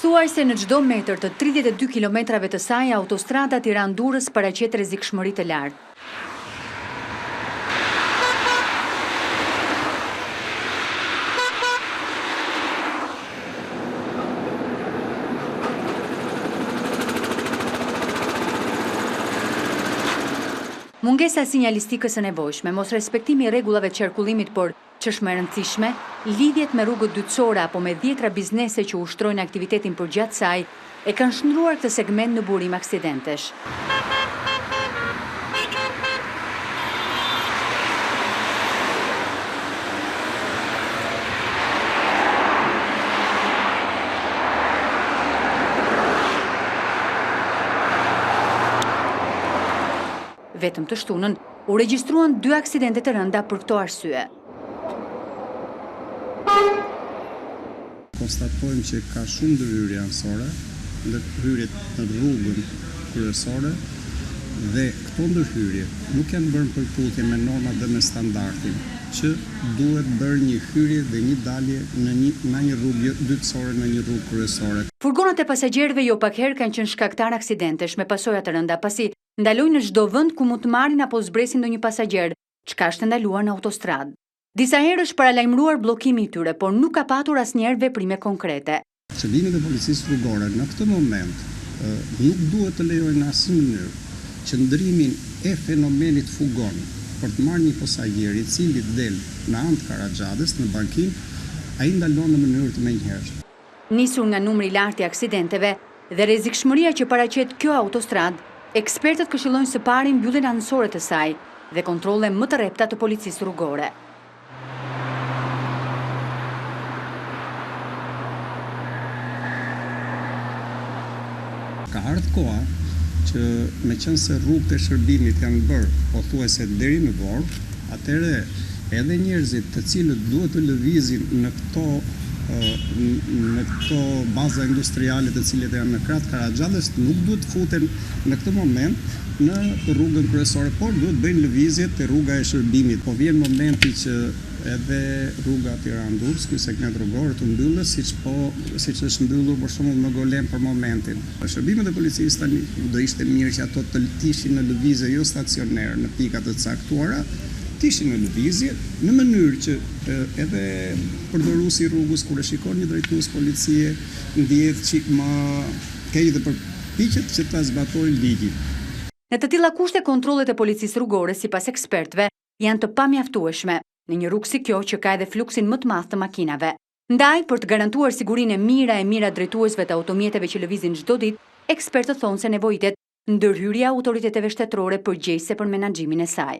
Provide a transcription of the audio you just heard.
thuaj se në çdo metër të 32 kilometrave të saj, autostrada Tiranë-Durrës paraqet rrezikshmëri të lartë. Mungesa e sinjalistikës së nevojshme, mos respektimi i rregullave të qarkullimit, por ç'është më e rëndësishme, lidhjet me rrugët dytësore apo me dhjetra biznese që ushtrojnë aktivitetin përgjatë saj, e kanë shndruar këtë segment në burim aksidentesh. Vetëm të shtunën, u regjistruan 2 aksidente të rënda për këto arsye. Konstatojmë që ka shumë ndërhyrje anësore, ndërhyrje në rrugën kryesore, dhe këto ndërhyrje nuk janë bërë përputhje me normat dhe me standardin, që duhet bërë një hyrje dhe një dalje në një rrugë dytësore në një rrugë kryesore. Furgonat e pasagjerëve jo pak herë kanë qenë shkaktar aksidentesh me pasoja të rënda, pasi ndalojnë në çdo vend ku mund të marrin apo zbresin ndonjë pasagjer, çka është ndaluar në autostradë. Disa herë është paralajmëruar bllokimi i tyre, por nuk ka patur asnjëherë veprime konkrete. Qëllimet e policisë rrugore në këtë moment nuk duhet të lejojnë në asnjë mënyrë qëndrimin e fenomenit fugon për të marrë një pasagjer i cili del në anë të Karaxhadës në bankinë, ai ndalon në mënyrë të menjëhershme. Nisur nga numri i lartë i aksidenteve dhe rrezikshmëria që paraqet kjo autostradë, ekspertët këshillojnë së pari mbylljen anësore të saj dhe kontrolle më të rrepta të policisë rrugore. Ka ardhur koha që meqense rrugët e shërbimit janë bërë pothuajse deri në borë, atëherë edhe njerëzit të cilët duhet të lëvizin në këto baza industriale të cilat janë në krah të Karaxhadës nuk duhet të futen në këtë moment në rrugën kryesore, por duhet bëjnë lëvizje te rruga e shërbimit. Po vjen momenti që edhe rruga Tiranë-Durrës, ky segment rrugor të mbyllet siç është mbyllur për shembull në Golem për momentin. Shërbimet e policisë tani do ishte mirë që ato të ishin në lëvizje jo stacioner në pika të caktuara, të ishin në lëvizje në mënyrë që edhe përdoruesi i rrugës kur e shikon një drejtues policie ndihet çik më keq dhe përpiqet që ta zbatojë ligjin. Në të tilla kushte, kontrollet e policisë rrugore, sipas ekspertëve, janë të pamjaftueshme në një rrugë si kjo që ka edhe fluksin më të madh të makinave. Ndaj, për të garantuar sigurinë e mira drejtuesve të automjeteve që lëvizin çdo ditë, ekspertët thonë se nevojitet ndërhyrja autoriteteve shtetërore përgjegjëse për menaxhimin e saj.